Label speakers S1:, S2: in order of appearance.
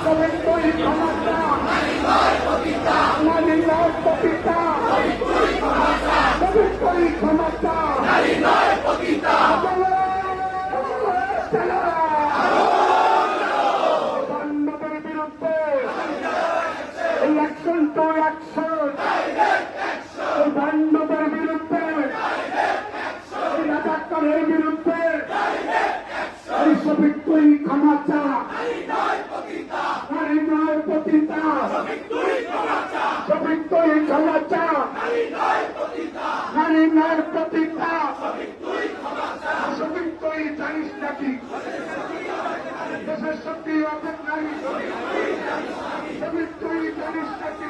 S1: তবে তুই ক্ষমতা নারী নয় পতিতা, তবে তুই ক্ষমতা বান্ধবের বিরুদ্ধে এই অ্যাকশন টু অ্যাকশন, এই বান্ধবের বিরুদ্ধে এই রাজাকারের বিরুদ্ধে এই সবিক তুই ক্ষমতা নারী নয় পতিতা, সবিক তুই ক্ষমতা নারী নয় পতিতা, সবিক তুই জানিস নাকি দেশের শক্তি অপেক্ষা নারী, সবিক তুই জানিস নাকি